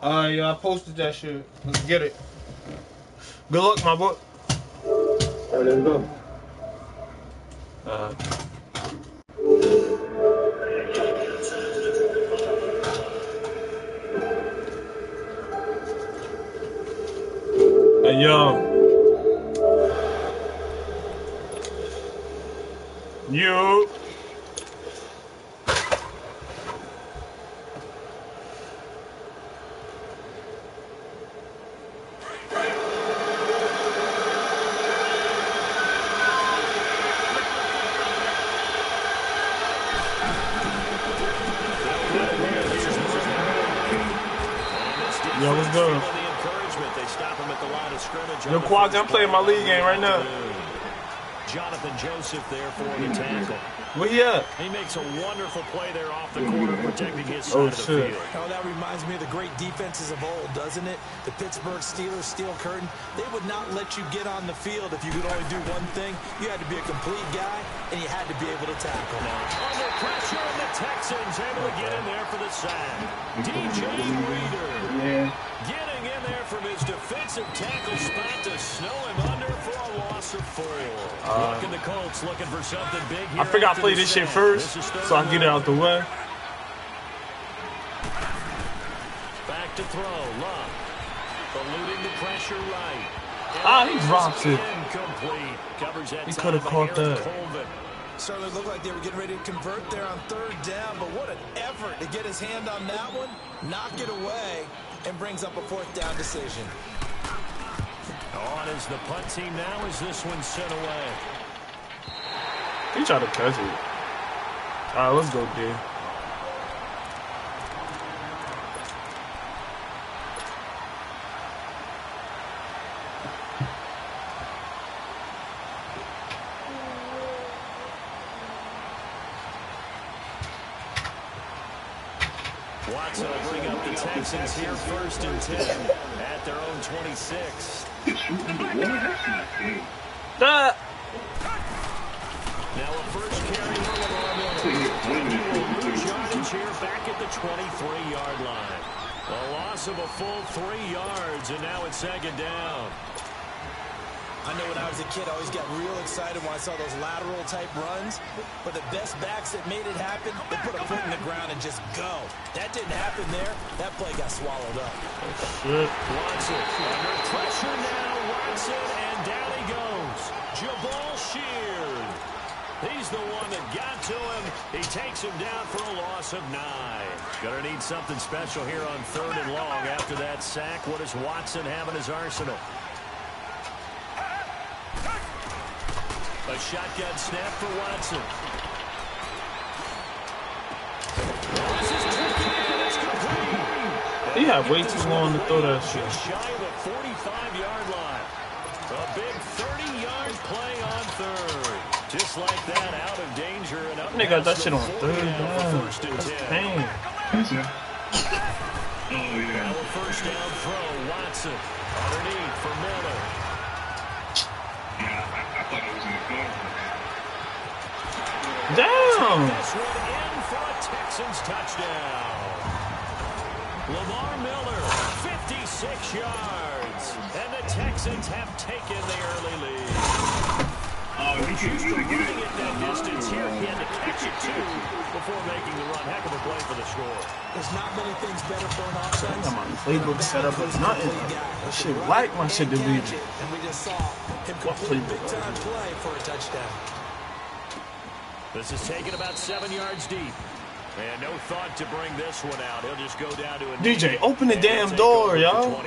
Yeah, I posted that shit. Let's get it. Good luck, my boy. Alright, let's go. Hey, yo. You. Yo, what's good? Yo, Quads, I'm playing my league game right now. Jonathan Joseph there for the tackle. Where he at? He makes a wonderful play there off the corner, protecting his side of the field. Oh, that reminds me of the great defenses of old, doesn't it? The Pittsburgh Steelers, Steel Curtain. They would not let you get on the field if you could only do one thing. You had to be a complete guy, and you had to be able to tackle. Now, under pressure, and the Texans able to get in there for the sack. DJ Reader getting in there from his defensive tackle spot to snow him under for a loss of 4. Looking the Colts, looking for something big here. I figured I'd play this shit first, so I can get it out the way. Back to throw, Love. Eluding the pressure right. He drops it. Incomplete. Covers that. He could have caught that. Certainly looked like they were getting ready to convert there on 3rd down, but what an effort to get his hand on that one, knock it away, and brings up a 4th down decision. On is the punt team now as this one's sent away. He tried to catch it. All right, let's go, D. Watson will bring up the Texans here 1st and 10 at their own 26. Now a first carry will lose yardage here back at the 23-yard line. A loss of a full 3 yards, and now it's 2nd down. I know when I was a kid, I always got real excited when I saw those lateral-type runs. But the best backs that made it happen, they put a foot in the ground and just go. That didn't happen there. That play got swallowed up. Watson under pressure now. Watson, and down he goes. Jabal Sheard. He's the one that got to him. He takes him down for a loss of 9. Gonna need something special here on 3rd and long after that sack. What does Watson have in his arsenal? A shotgun snap for Watson. He had way too long to throw that shit. Just shy of the 45-yard line. A big 30-yard play on 3rd. Just like that, out of danger and up. They got that shit on 3rd down. First and 10. Damn. Now a 1st down throw. Watson underneath for Miller. Damn! This one in for a Texans touchdown. Lamar Miller, 56 yards. And the Texans have taken the early lead. He's used to running it that distance here. He had to catch it, too, before making the run. Heck of a play for the score. There's not many things better for an offense. Got my playbook set up as nothing. That shit like my shit deleted. And we just saw him complete big-time play for a touchdown. This is taken about 7 yards deep. And no thought to bring this one out. He'll just go down to a DJ, open the damn door, y'all.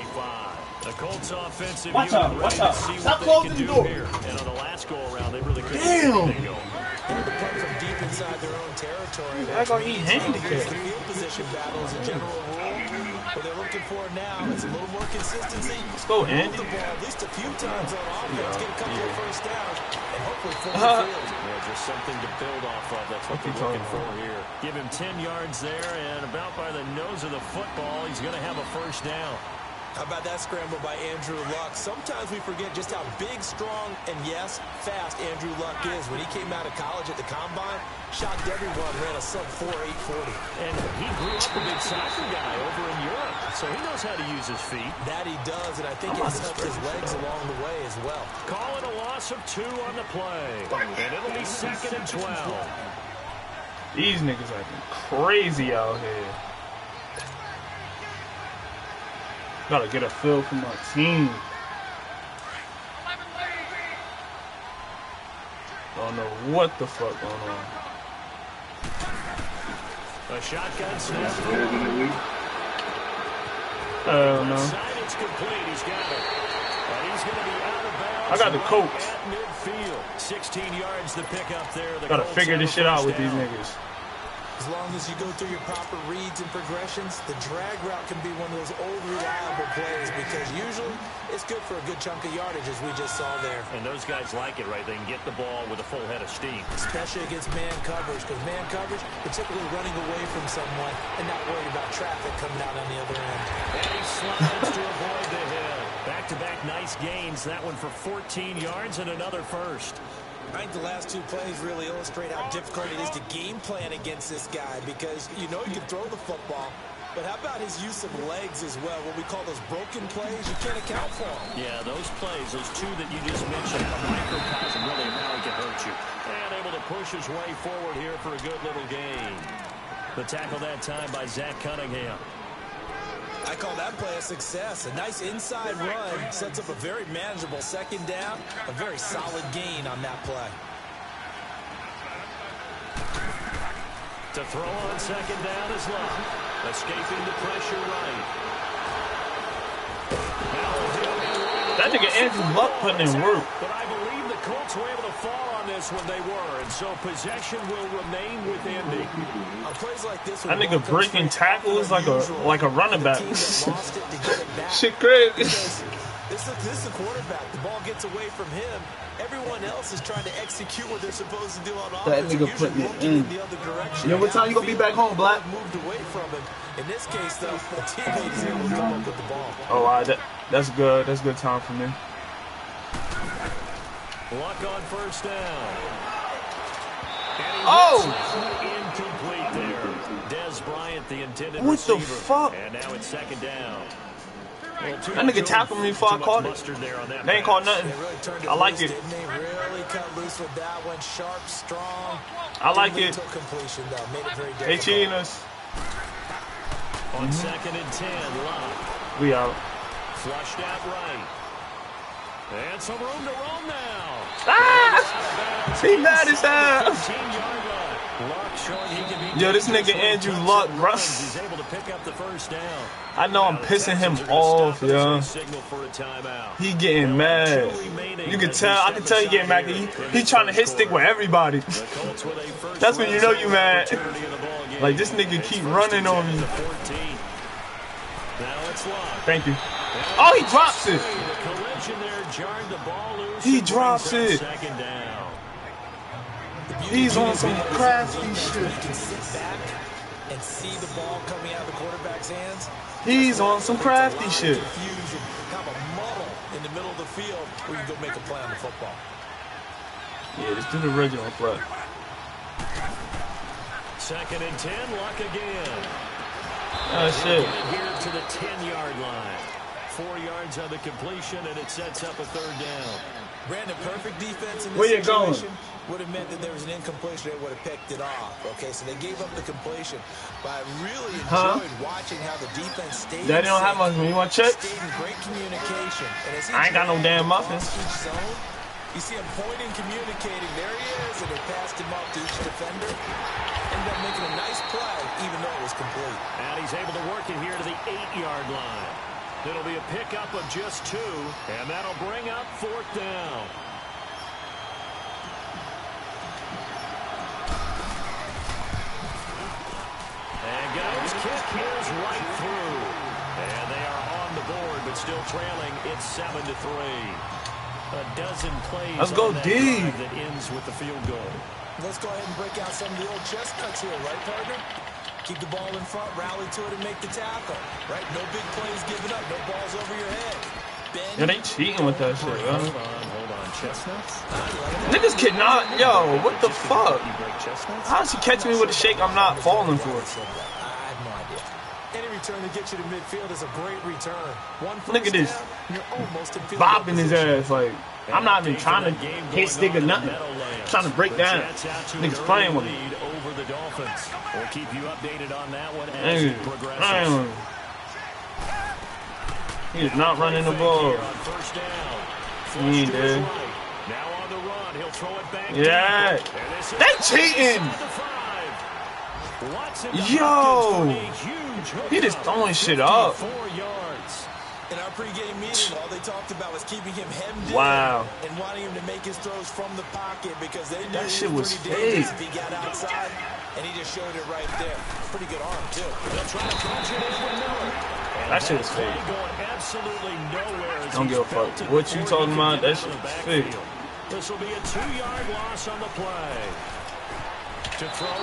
The Colts offensive Watch out, watch out. Stop closing the door. Here. And on the last go around, they really couldn't Damn. get anything going. They're the play from deep inside their own territory. Act like he handicapped. The field position battle is a general rule. What they're looking for now is a little more consistency. Let's go, Andy. Move the ball at least a few times on offense, get a couple of first downs, and hopefully full the field. Yeah, just something to build off of. That's what they're looking for here. Give him 10 yards there, and about by the nose of the football, he's going to have a first down. How about that scramble by Andrew Luck? Sometimes we forget just how big, strong, and yes, fast Andrew Luck is. When he came out of college at the Combine, shocked everyone, ran a sub-4 840. And he grew up a big soccer guy over in Europe, so he knows how to use his feet. That he does, and I think it's helped his legs along the way as well. Calling a loss of 2 on the play. And it'll be 2nd and 12. These niggas acting crazy out here. Gotta get a feel for my team. Don't know what the fuck going on. A shotgun snap. Hell no. It's complete. He's got it. And he's going to be out of bounds. I got the coach. At midfield. 16 yards to pick up there. Gotta figure this shit out with these niggas. As long as you go through your proper reads and progressions, the drag route can be one of those old reliable plays because usually it's good for a good chunk of yardage, as we just saw there. And those guys like it, right? They can get the ball with a full head of steam. Especially against man coverage, because man coverage, you're typically running away from someone and not worried about traffic coming out on the other end. And he slides to avoid the hit. Back-to-back nice gains. That one for 14 yards and another first. I think the last 2 plays really illustrate how difficult it is to game plan against this guy because you know he can throw the football, but how about his use of legs as well? What we call those broken plays, you can't account for them. Yeah, those plays, those 2 that you just mentioned, a microcosm really of how he can hurt you. And able to push his way forward here for a good little gain. The tackle that time by Zach Cunningham. I call that play a success. A nice inside run sets up a very manageable 2nd down. A very solid gain on that play. To throw on 2nd down is Luck. Escaping the pressure right. That nigga Andrew Luck putting in work. But I believe the Colts were able to fall on this when they were, and so possession will remain with Indy. On plays like this, that nigga breaking tackles like a running back. Shit crazy. This is the quarterback. The ball gets away from him. Everyone else is trying to execute what they're supposed to do on offense. That nigga putting it in. The other direction. Yo, what time you gonna be back home, Black? Moved away from him. In this case, though, the teammate is able to come up with the ball. Oh, that's good. That's good time for me. Luck on 1st down. Oh! Incomplete there. Des Bryant, the intended what receiver. The fuck? And now it's 2nd down. Well, that nigga tackled me before I caught it. They ain't called nothing. Really I like it. They really cut loose with that one. Sharp, strong. I like it. Completion, though. Made it very difficult. They cheating us. On 2nd and 10, Luck. We out. Flushed out right. And some room to roam now. Ah! He mad as hell. Yo, this nigga Andrew Luck, bro. He's able to pick up the 1st down. I know I'm pissing him off, yo. He getting mad. You can tell. I can tell he getting mad. He trying to hit stick with everybody. That's when you know you mad. Like this nigga keep running on me. Thank you. Oh, he drops it. He drops it. He's on some crafty shit. You can sit back and see the ball coming out of the quarterback's hands. He's on some crafty shit. Confusion, have a muddle in the middle of the field where you can go make a play on the football. Yeah, just do the original play. 2nd and 10, Luck again. Shit. Here to the 10-yard line. 4 yards on the completion, and it sets up a 3rd down. Brandon, perfect defense in this Where you going? situation would have meant that there was an incompletion. They would have picked it off. Okay, so they gave up the completion. But I really enjoyed watching how the defense stayed. Daddy don't have much. You want to check? Stayed in great communication. And as I ain't got no damn muffins. You see him pointing, communicating. There he is, and they passed him up to each defender. Ended up making a nice play, even though it was complete. And he's able to work it here to the 8-yard line. It'll be a pickup of just 2, and that'll bring up 4th down. And goes kick is right through. And they are on the board, but still trailing. It's 7-3. A dozen plays. Let's go D. That ends with the field goal. Let's go ahead and break out some of the old chestnuts here, right, partner? Keep the ball in front, rally to it, and make the tackle. Right? No big plays given up, no balls over your head. Yo, they cheating with that shit, yo. Hold on, Chestnuts. Niggas cannot, yo, what the fuck? How is he catching me with a shake I'm not falling for? I have no idea. Any return that gets you to midfield is a great return. Look at this. You're almost in field Bopping his ass, like, I'm not even trying to hit stick or nothing. I'm trying to break down. Niggas playing with me. We'll keep you updated on that one as it progresses. He is not running the ball. He ain't dead. Now on the run, he'll throw it back. Yeah. They cheating. Yo. He just throwing shit up. In our pregame meeting, all they talked about was keeping him hemmed in and wanting him to make his throws from the pocket because they knew that shit was pretty dangerous if he got outside, and he just showed it right there. Pretty good arm, too. They'll try to punch it in with Miller. That shit is fake. Absolutely nowhere. Don't give a fuck. What you talking about? That shit is fake. This will be a 2-yard loss on the play.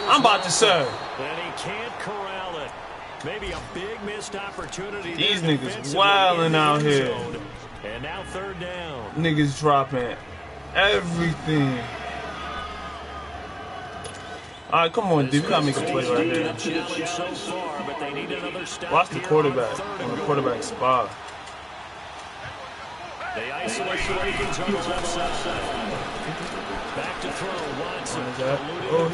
I'm about to say. And he can't corral it. Maybe a big missed opportunity. These niggas wilding out here. And now 3rd down. Niggas dropping everything. All right, come on, dude. We gotta make a play right here. Watch the quarterback on the quarterback spot. They isolate the Ravens on the left side. Back to throw. Watson. Oh,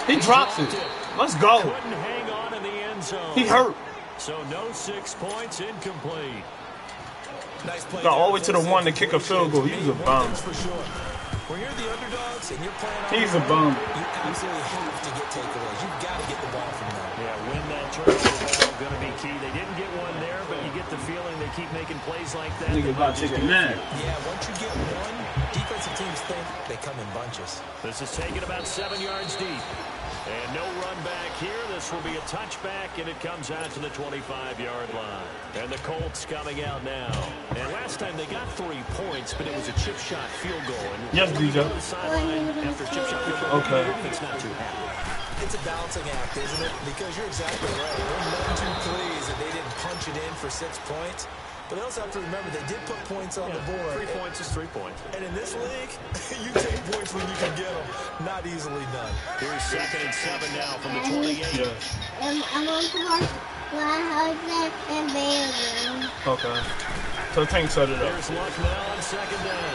he drops it. Let's go. Couldn't hang on in the end zone. He hurt. So no 6 points, incomplete. Nice play. Got all the way to the 1 to kick a field goal. He's a bum. When you're the underdogs and you're playing on He's a bum. you absolutely have to get takeaways. You've got to get the ball from them. Yeah, win that turnover ball going to be key. They didn't get one there, but you get the feeling they keep making plays like that. Nigga about to take a nap. Yeah, once you get one, defensive teams think they come in bunches. This is taken about 7 yards deep. And no run back here. This will be a touchback, and it comes out to the 25-yard line. And the Colts coming out now. And last time they got 3 points, but it was a chip shot field goal. And yes, DJ. After chip shot field goal, okay. It's not too happy. It's a balancing act, isn't it? Because you're exactly right. We're none too pleased that they didn't punch it in for 6 points. But they also have to remember they did put points on the board. 3 points is 3 points. And in this league, you take points when you can get them. Not easily done. Here's 2nd and 7 now from the 28. Yeah. I'm on to my husband and baby. Okay. So Tank set it up. Here's Luck now on 2nd down.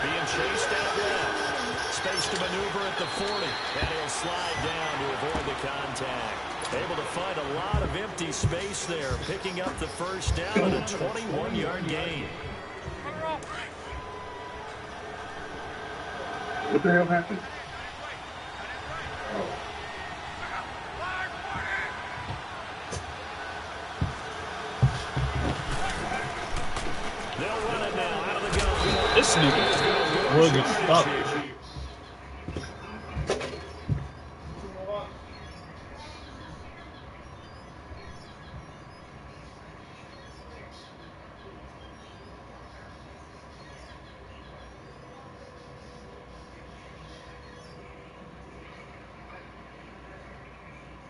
Being chased out left. Space to maneuver at the 40. And he'll slide down to avoid the contact. Able to find a lot of empty space there, picking up the 1st down and a 21-yard gain. What the hell happened? They'll run it now out of the gun. This nigga really stuck.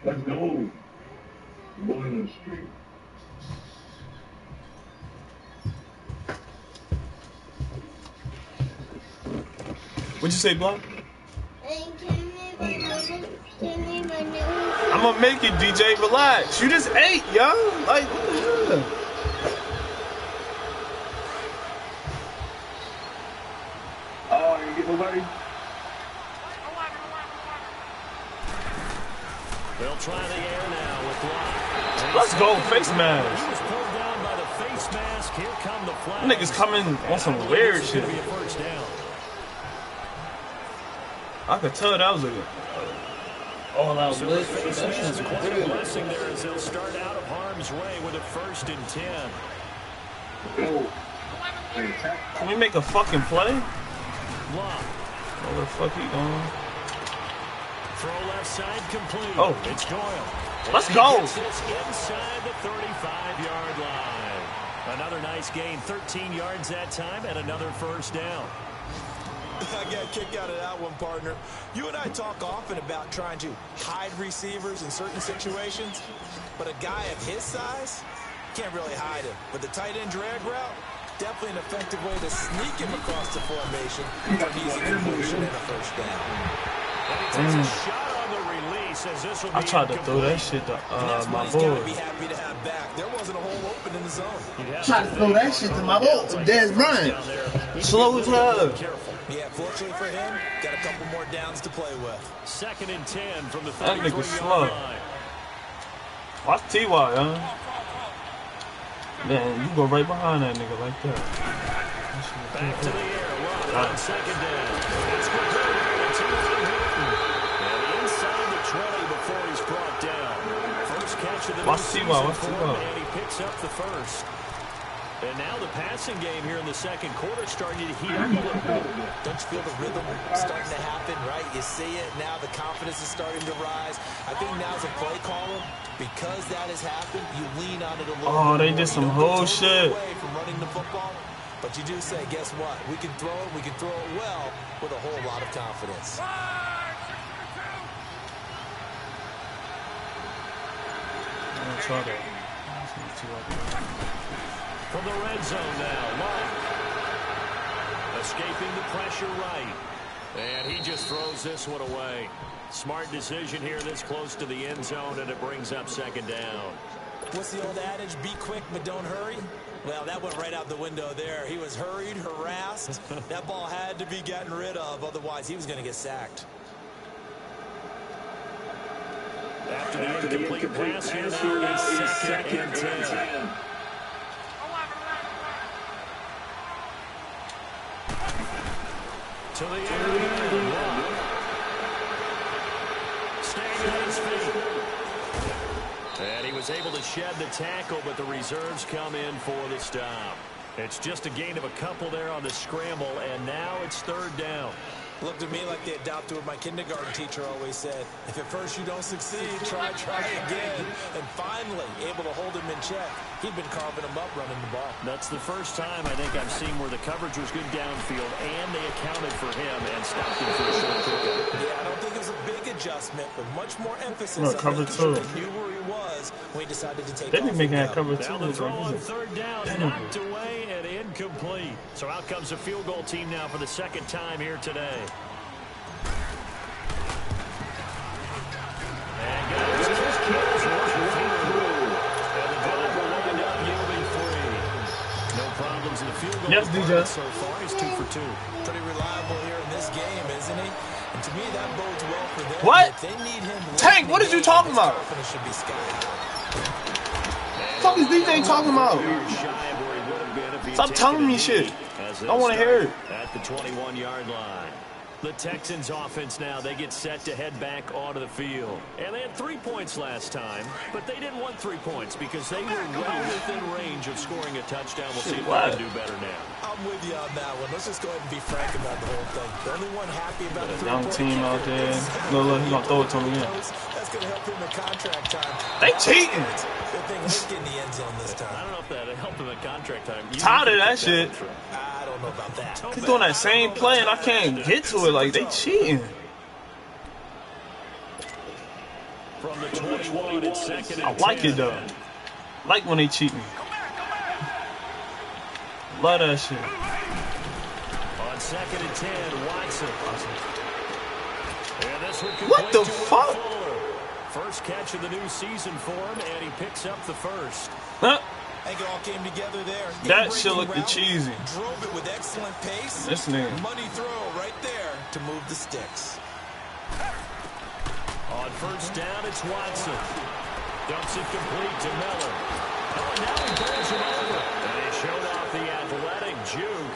Let's go. Boy in the street. What'd you say, Block? I'm gonna make it, DJ. Relax. You just ate, yo. Like, what the hell? Oh, you get nobody? They'll try the air now with Block. Let's go, face mask. He was pulled down by the face mask. Here come the flags. Niggas coming on some weird shit. Be a 1st down. I could tell that was a all out blitz. That shit's quite a blessing there as they'll start out of harm's way with a 1st and 10. Go. Can we make a fucking play? Block. Where the fuck he going? Throw left side complete. Oh. It's Doyle. Let's go. It's inside the 35-yard line. Another nice gain, 13 yards that time, and another 1st down. I got a kick out of that one, partner. You and I talk often about trying to hide receivers in certain situations, but a guy of his size can't really hide him. But the tight end drag route, definitely an effective way to sneak him across the formation for an easy completion and a first down. And he takes a shot on the release as this will be I tried to throw that shit to my boy. Be happy to have back. There wasn't a hole open in the zone. Tried to throw that shit to my boy, Des Bryant. Slow as hell. Yeah, fortunately for him, got a couple more downs to play with. 2nd and 10 from the That nigga 33-yard slow. line. Watch T.Y., huh? Man, you go right behind that nigga like that. Back to the air. Watt on 2nd down. It's completed to T.Y. Hilton. And inside the 20 before he's brought down. First catch of the new season for him, and he picks up the first. And now the passing game here in the second quarter starting to heat up a little bit. Don't you feel the rhythm starting to happen, right? You see it now. The confidence is starting to rise. I think now's a play caller. Because that has happened, you lean on it a little bit. Oh, they did some whole shit. Away from running the football, but you do say, guess what? We can throw it. We can throw it well with a whole lot of confidence. Try that. From the red zone now, Long. Escaping the pressure right. And he just throws this one away. Smart decision here this close to the end zone, and it brings up 2nd down. What's the old adage? Be quick, but don't hurry. Well, that went right out the window there. He was hurried, harassed. That ball had to be gotten rid of. Otherwise, he was going to get sacked. After the incomplete pass, here now is 2nd and 10. To the air. Staying on his feet. And he was able to shed the tackle, but the reserves come in for the stop. It's just a gain of a couple there on the scramble, and now it's 3rd down. Looked to me like they adopted what my kindergarten teacher always said. If at first you don't succeed, try again. And finally, able to hold him in check. He'd been carving him up running the ball. That's the first time I think I've seen where the coverage was good downfield, and they accounted for him and stopped him for a short pickup. Yeah, I don't think it was a big adjustment, but much more emphasis No, on cover making sure two. they knew where he was when he decided to take They off. be making that cover Now too. the throw on 3rd down, knocked away and incomplete. So out comes the field goal team now for the 2nd time here today. And guys, just keeps working through. And the drive will wind up yielding 3. No problems in the field goal. Yes, DJ. So far, he's 2 for 2. Pretty reliable here in this game, isn't he? And to me, that bodes well for them. What? If they need him Tank, what is you talking about? confidence should be sky high. What the fuck is DJ talking about? Stop telling me shit. I want to hear it. At the 21-yard line. The Texans offense now, they get set to head back onto the field. And they had 3 points last time, but they didn't want 3 points because they were well within range of scoring a touchdown. We'll see if they can do better now. I'm with you on that one. Let's just go ahead and be frank about the whole thing. The only one happy about the Young team out there. Look, he's going to throw it to me. That's going to help him in contract time. They cheating. Good thing he's getting the end zone this I time. don't know if that helped him in contract time. Tired of that shit. I don't know about that. He's doing that same play and I can't get to it. Like, they cheating. From the 21, it's 2nd I and like 10. it, though. Like when they cheating. Love that shit. On 2nd and 10, Watson. And this one What the complete to fuck? Fuller. First catch of the new season for him, and he picks up the first. Huh? I think it all came together there. That shit looked Route, cheesy. Drove it with excellent pace. This nigga. Money throw right there to move the sticks. On 1st down, it's Watson. Dumps it complete to Miller. Oh, and now he pulls him over. And he showed off the athletic juke.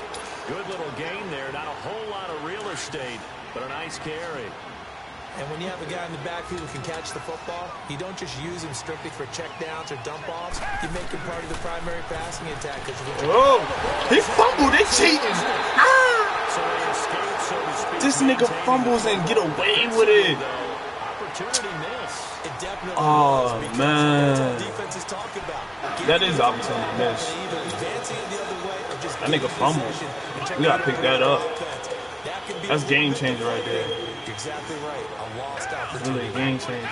Good little gain there. Not a whole lot of real estate, but a nice carry. And when you have a guy in the backfield who can catch the football, you don't just use him strictly for checkdowns or dump-offs. You make him part of the primary passing attack. Oh, he fumbled. They cheating. So he escaped, so to speak. This nigga fumbles and get away with it. Opportunity miss. It definitely Oh, was, man. that's all defense is talking about. That is opportunity miss. Either advancing it the other way or just That nigga getting fumbled. possession and We gotta pick that up. offense. That that can be That's game changer right there. Exactly right. A lost opportunity. Really a game changer.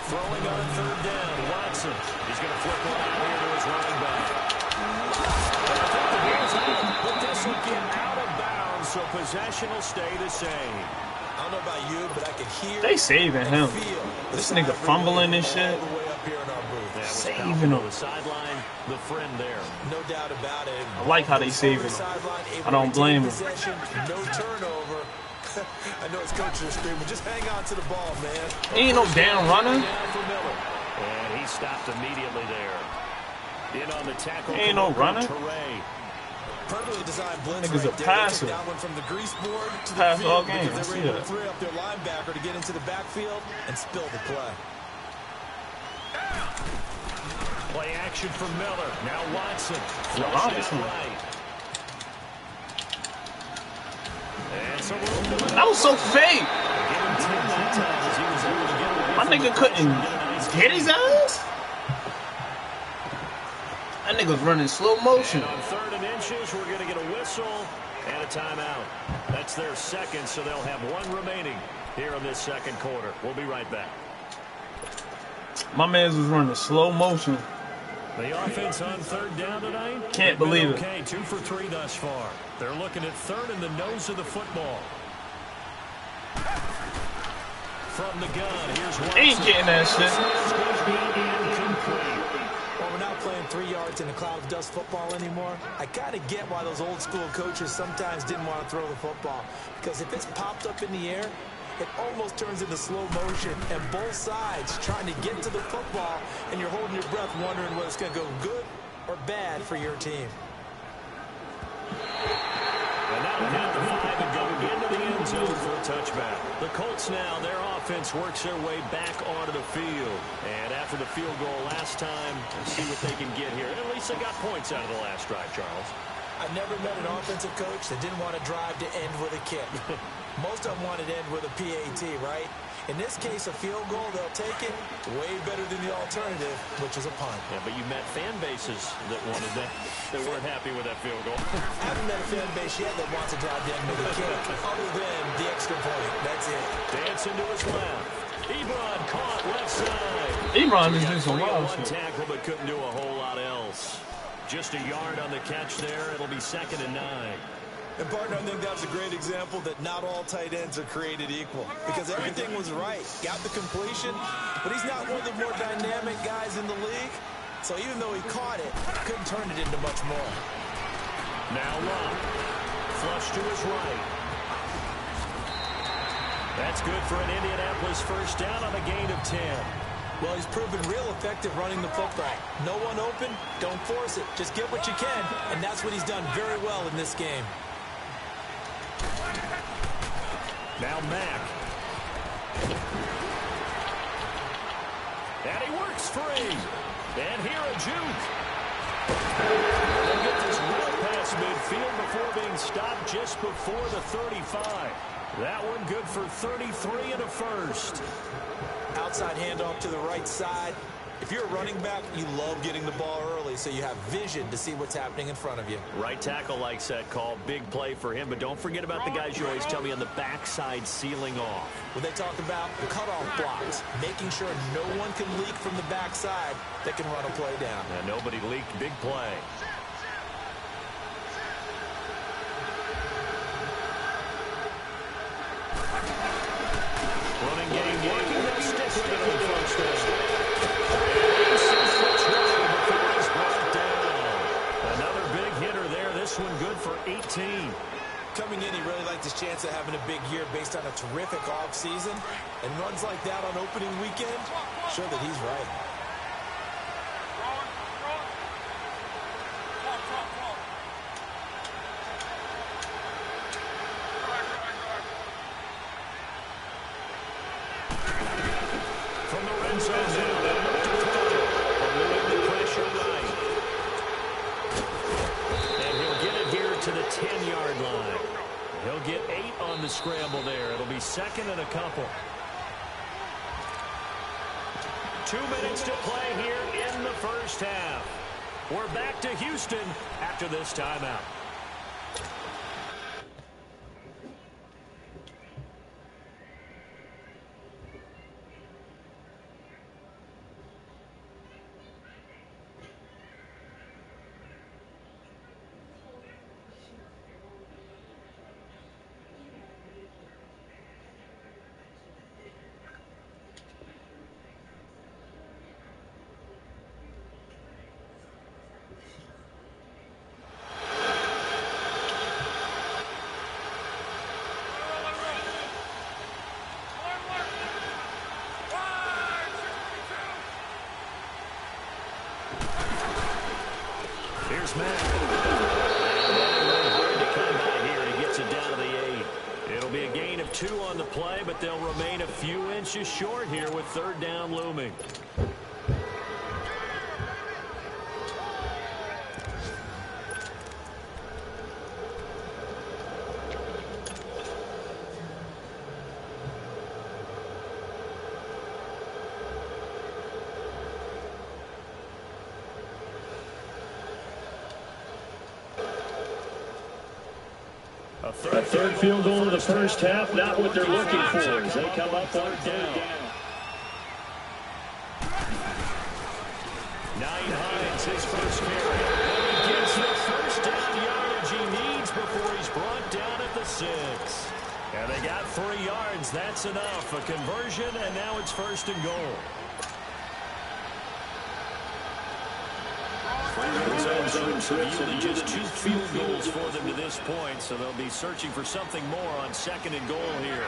Throwing on third down, Watson. He's going to flip one out here to his running back. But this will get out of bounds, so possession will stay the same. I don't know about you, but I can hear. They saving him. This nigga fumbling and shit. Saving him. The sideline, the friend there. No doubt about it. I like how they saving him. I don't blame him. No turnover. I know his coach is screaming, just hang on to the ball, man. He ain't no damn runner. And he stopped immediately there. In on the tackle. He ain't no runner. Perfectly designed blitz Niggas right a there. passer. That one from the grease board to the Pass field all game. because I they see were able that. to free up their linebacker to get into the backfield and spill the play. Play action from Miller. Now Watson. Robinson. Right. That was so fake. My nigga couldn't get his ass. That nigga's running slow motion. And on 3rd and inches, we're going to get a whistle and a timeout. That's their second, so they'll have one remaining here in this second quarter. We'll be right back. My man's was running slow motion. The offense on 3rd down tonight. Can't believe it. Okay, 2 for 3 thus far. They're looking at 3rd in the nose of the football. From the gun, here's Watson. Ain't getting that shit. Well, we're not playing 3 yards in a cloud of dust football anymore. I kind of get why those old school coaches sometimes didn't want to throw the football. Because if it's popped up in the air, it almost turns into slow motion, and both sides trying to get to the football, and you're holding your breath wondering whether it's going to go good or bad for your team. And that'll count the 5 and go into the end zone for a touchback. The Colts now, their offense works their way back onto the field. And after the field goal last time, let's see what they can get here. At least they got points out of the last drive, Charles. I've never met an offensive coach that didn't want to drive to end with a kick. Most of them wanted to end with a PAT, right? In this case, a field goal, they'll take it way better than the alternative, which is a punt. Yeah, but you met fan bases that wanted that, that weren't happy with that field goal. I haven't met a fan base yet that wants to drive to end with a kick, other than the extra point. That's it. Dancing to his left. Ebron caught left side. Ebron is doing some wild shit. Tackle, but couldn't do a whole lot else. Just a yard on the catch there. It'll be 2nd and 9. And, partner, I think that's a great example that not all tight ends are created equal. Because everything was right. Got the completion, but he's not one of the more dynamic guys in the league. So even though he caught it, couldn't turn it into much more. Now Locke. Flush to his right. That's good for an Indianapolis first down on a gain of 10. Well, he's proven real effective running the football. No one open, don't force it. Just get what you can, and that's what he's done very well in this game. Now Mack. And he works free. And here a juke. They'll get this real past midfield before being stopped just before the 35. That one good for 33 and a first. Outside handoff to the right side. If you're a running back, you love getting the ball early so you have vision to see what's happening in front of you. Right tackle likes that call. Big play for him. But don't forget about the guys you always tell me on the backside sealing off. When they talk about cutoff blocks, making sure no one can leak from the backside that can run a play down. And nobody leaked. Big play. Running game working. They'll stick with it on first down. Another big hitter there. This one good for 18. Coming in, he really liked his chance of having a big year based on a terrific offseason. And runs like that on opening weekend show that he's right. From the red zone now, they look to throw. Removing the pressure right. And he'll get it here to the 10-yard line. He'll get 8 on the scramble there. It'll be 2nd and a couple. 2 2 minutes to play here in the first half. We're back to Houston after this timeout. Here's Matt. Hard to come by here, and he gets it down to the 8. It'll be a gain of 2 on the play, but they'll remain a few inches short here with 3rd down looming. A third field goal in the first half, not what they're looking for as they come up on 3rd down. Hines, his first carry. He gets the first down yardage he needs before he's brought down at the 6. And they got 3 yards. That's enough. A conversion, and now it's 1st and goal. Usually just 2 field goals for them to this point, so they'll be searching for something more on 2nd and goal here.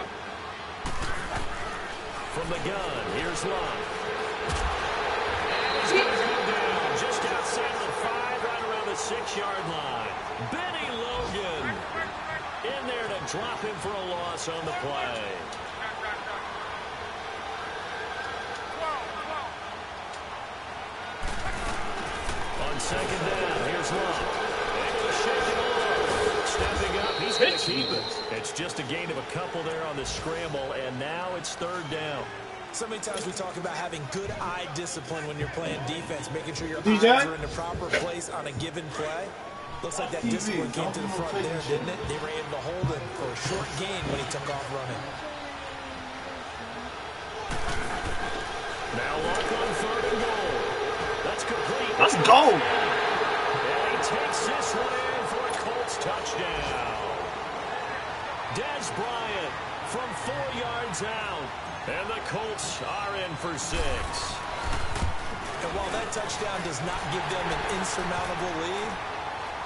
From the gun, here's Love. And he's going to go down just outside of the 5, right around the 6-yard line. Benny Logan in there to drop him for a loss on the play. On 2nd down, here's Love. Able to shake it off. Stepping up, he's going to keep it. It's just a gain of a couple there on the scramble, and now it's 3rd down. So many times we talk about having good eye discipline when you're playing defense, making sure your DJ? eyes are in the proper place on a given play. Looks like that discipline came to the front there, didn't it? They were able to hold him for a short gain when he took off running. Now lock on 3rd and goal. That's complete. Let's go. And he takes this one in for a Colts touchdown. Des Bryant from 4 yards out. And the Colts are in for 6. And while that touchdown does not give them an insurmountable lead,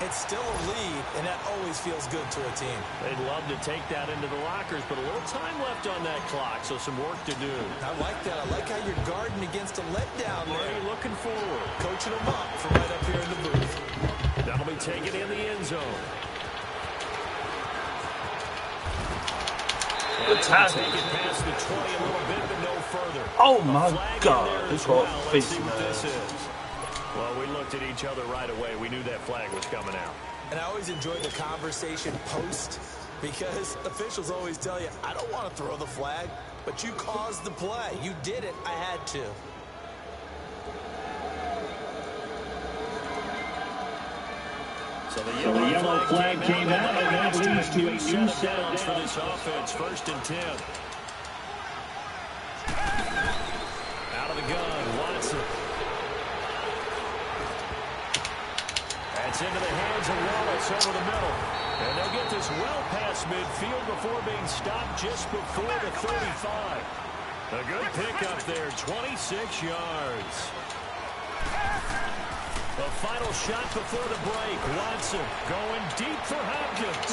it's still a lead, and that always feels good to a team. They'd love to take that into the lockers, but a little time left on that clock, so some work to do. I like that. I like how you're guarding against a letdown there. Already looking forward. Coaching them up from right up here in the booth. That'll be taken in the end zone. Good tackle. Take it past the 20 a little bit, but no further. Oh my God. This Well, whole let's face, see what man. this is. Well, we looked at each other right away. We knew that flag was coming out. And I always enjoy the conversation post because officials always tell you, I don't want to throw the flag, but you caused the play. You did it. I had to. So the yellow flag came out, and that leads to a new set of downs for this offense. 1st and 10. Out of the gun, Watson. That's into the hands of Wallace over the middle. And they'll get this well past midfield before being stopped just before the 35. A good pickup there, 26 yards. The final shot before the break. Watson going deep for Hopkins.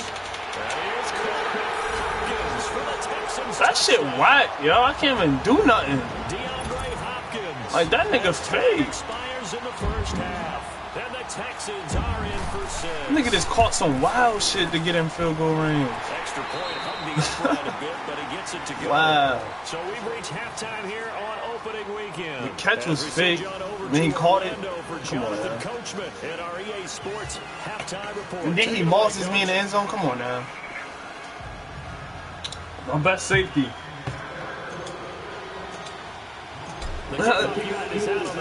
That is Hopkins for the Texans. That shit whack, yo. I can't even do nothing. DeAndre Hopkins. Like, that nigga fake. Expires in the first half. And the Texans are in for 6. Nigga just caught some wild shit to get in field goal range. Extra point hung the upright a bit, but he gets it to go. Wow. So we've reached halftime here on opening weekend. The catch was fake. Then he caught it. Come on, man. Coachman at our EA Sports halftime report. And then he bosses me in the end zone. Come on now. My best safety.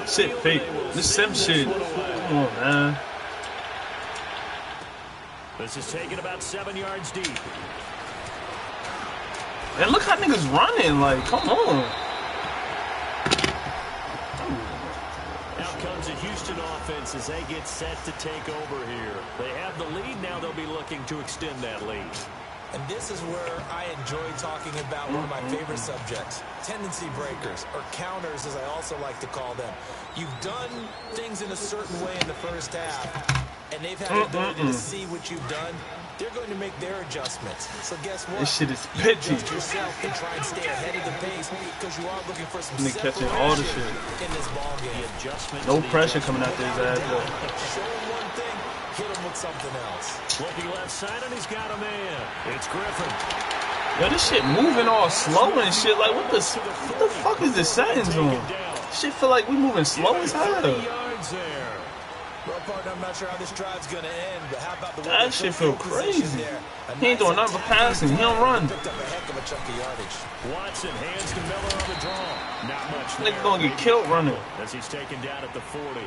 Shit fake. This sim shit. Come on, man. This is taken about 7 yards deep. And look how niggas running. Like, come on. Now comes the Houston offense as they get set to take over here. They have the lead. Now they'll be looking to extend that lead. And this is where I enjoy talking about one of my favorite subjects, tendency breakers, or counters as I also like to call them. You've done things in a certain way in the first half, and they've had the ability to see what you've done. They're going to make their adjustments. So guess what? This shit is You pitchy. adjust yourself and try and stay ahead of the pace because you are looking for some Nigga catching separation all the shit. in this ball game. No pressure coming out there, ass. Show him one thing, hit him with something else. Looking left side, and he's got a man. It's Griffin. Yo, this shit moving all slow and shit. Like, what the fuck is this settings on? Shit feel like we moving slow as hell. Yards there. Well, partner, I'm not sure how this drive's going to end, but how about the way That shit feel crazy. He ain't doing nothing but passing. He don't run. Picked up a heck of a chunk of yardage. Watson hands to Miller on the draw. Not much there. Nigga gonna get killed running. As he's taken down at the 40.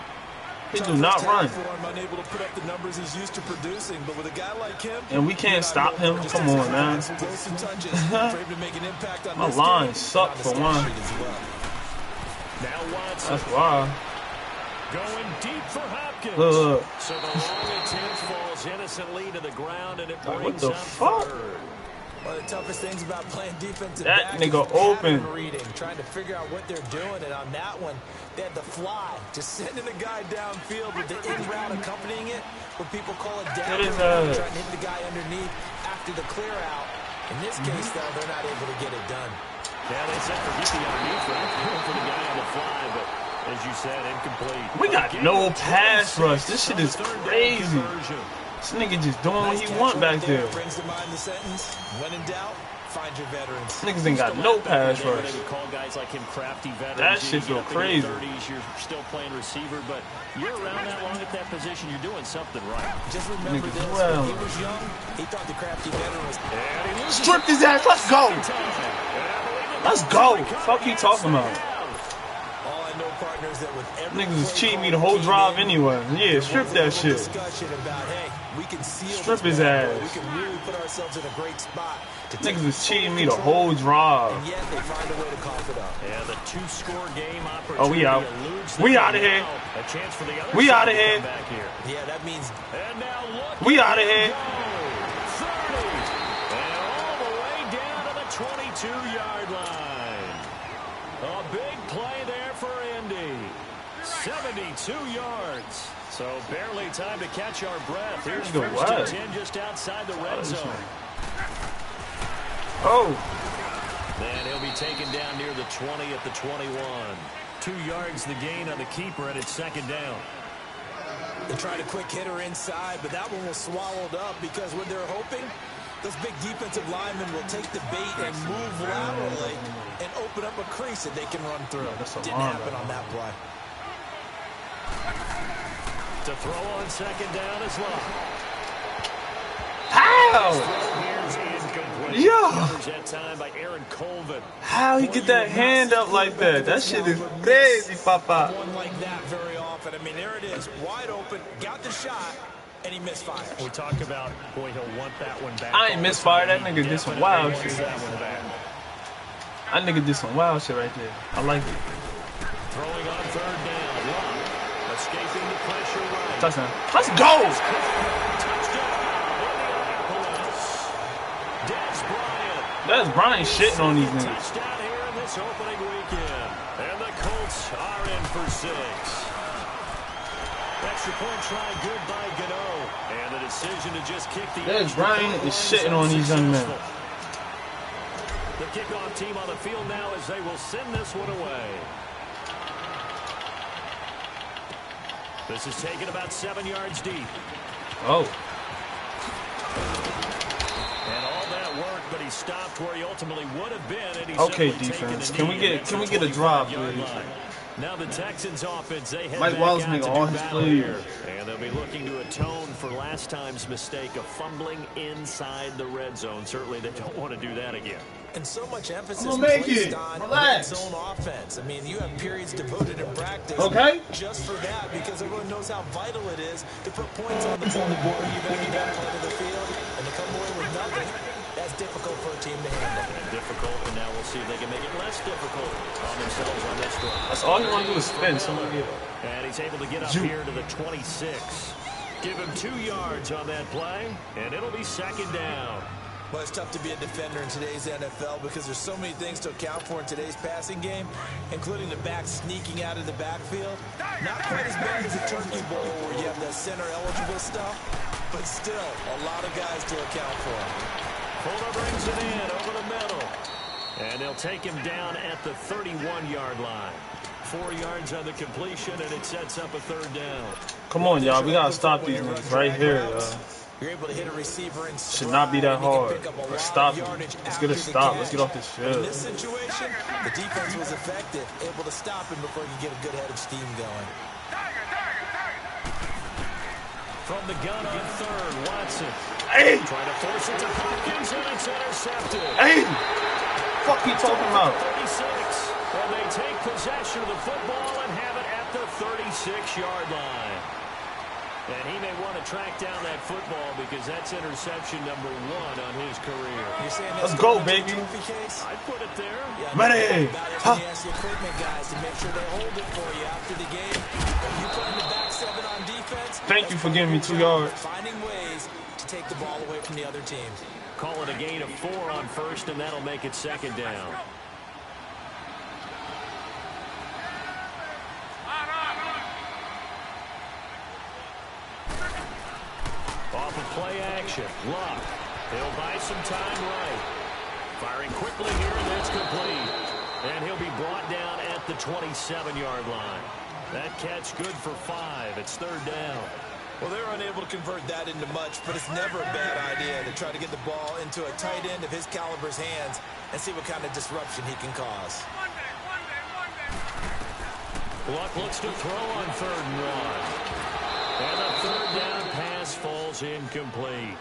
He do not run. Unable to put up the numbers he's used to producing, but with a guy like him, And we can't stop him. Come on, man. My line suck for one. Now Watson. That's why. Going deep for Hopkins. Look. So the long attempt falls innocently to the ground, and it Like, brings what the up fuck? third. One of the toughest things about playing defensive That back nigga is pattern open. reading, trying to figure out what they're doing, and on that one, they had the fly, just sending a guy downfield with the in route accompanying it, what people call a down That is, route, trying to hit the guy underneath after the clear out. In this case, though, they're not able to get it done. Yeah, they said forget the underneath route for the guy on the fly, but as you said, incomplete. We got no pass rush. This shit is crazy. This nigga just doing what he want back there. Brings to mind the sentence, when in doubt, find your veterans. Niggas ain't got no pass rush. They would call guys like him crafty veterans. That shit feel crazy. 30s, you're still playing receiver, but you're around that long at that position, you're doing something right. Just remember Niggas, this, well. when he was young, he thought the crafty veteran was... Strip his ass. Let's go. Let's go. Fuck you talking about? All I know, partners, that with every Niggas was play cheating me call the whole came drive in, anyway. Yeah, strip that shit. discussion about, hey, we can seal Strip this his bad boy. ass. We can really put ourselves in a great spot to take Niggas was cheating me the control, whole drive. and yet they find a way to cough it up. Yeah, the two-score game opportunity. Oh, we out. eludes the We game outta here. now. A chance for the other We side outta to here. come back here. Yeah, that means And now look. We outta here. 30. And all the way down to the 22-yard line. A big play there for Indy. 72 yards. So barely time to catch our breath. Here's Go first what? and 10 just outside the red zone. Oh. And he'll be taken down near the 20 at the 21. 2 yards the gain on the keeper, and it's second down. they tried a quick hitter inside, but that one was swallowed up because when they're hoping, those big defensive linemen will take the bait and move laterally and open up a crease that they can run through. Didn't happen on that play. To throw on second down is Love. How? Here's incomplete. Yeah. Coverage that time by Aaron Colvin. How he get that hand up like that? That shit is crazy, Papa. One like that very often. I mean, there it is, wide open, got the shot, and he misfires. We talk about, boy, he'll want that one back. I ain't misfire. That nigga did some wild shit. That one back. That nigga did some wild shit right there. I like it. Throwing on third down. Love. Escaping the pressure right. Touchdown. Let's go. That's Brian shitting on these niggas. Touchdown here in this opening weekend. And the Colts are in for 6. Extra point try good by Gano. And the decision to just kick the That's Brian is shitting on these young men. The kickoff team on the field now as they will send this one away. This is taken about 7 yards deep. Oh. And all that work, but he stopped where he ultimately would have been. And he's Okay, simply taken defense. a Can we knee get at the a drop, 25-yard please? line. Now the Texans offense, they head Mike back Wallace out making to all do his battle plays. here. And they'll be looking to atone for last time's mistake of fumbling inside the red zone. Certainly they don't want to do that again. And so much emphasis make placed it. on Relax. red zone offense. I mean, you have periods devoted in practice Okay. just for that, because everyone knows how vital it is to put points on the board even if you got part of the field, and to come away with nothing. That's difficult for a team to handle. And difficult, and now we'll see if they can make it less difficult on themselves on this drive. That's all you want to do is spin. Someone get it. And he's able to get up here to the 26. Give him 2 yards on that play, and it'll be second down. Well, it's tough to be a defender in today's NFL because there's so many things to account for in today's passing game, including the back sneaking out of the backfield. Not quite as bad as a turkey bowl where you have the center-eligible stuff, but still a lot of guys to account for. Fuller brings it in over the middle. And they'll take him down at the 31-yard line. 4 yards on the completion, and it sets up a third down. Come on, y'all. We got to stop these niggas right here, y'all. You're able to hit a receiver in Should not be that hard. Let's stop him. Let's get a stop. Let's get off this In field. this situation, the defense was effective, able to stop him before he could get a good head of steam going. From the gun on third, Watson. Hey! Trying to force it to Hopkins, and it's intercepted. Hey! Fuck you talking about? 36. Well, they take possession of the football and have it at the 36-yard line. And he may want to track down that football because that's interception number 1 on his career. Let's go, baby. I'd put it there. Yeah, Ready. Huh. Ask the equipment guys to make sure they hold it for you after the game. You put in the back 7 on defense. Thank you for giving me 2 yards. Finding ways to take the ball away from the other team. Call it a gain of 4 on first, and that'll make it second down. Off of play action. Luck. He'll buy some time right. Firing quickly here, and that's complete. And he'll be brought down at the 27-yard line. That catch good for 5. It's third down. Well, they're unable to convert that into much, but it's never a bad idea to try to get the ball into a tight end of his caliber's hands and see what kind of disruption he can cause. Luck looks to throw on 3rd and 1. And the third down pass falls incomplete.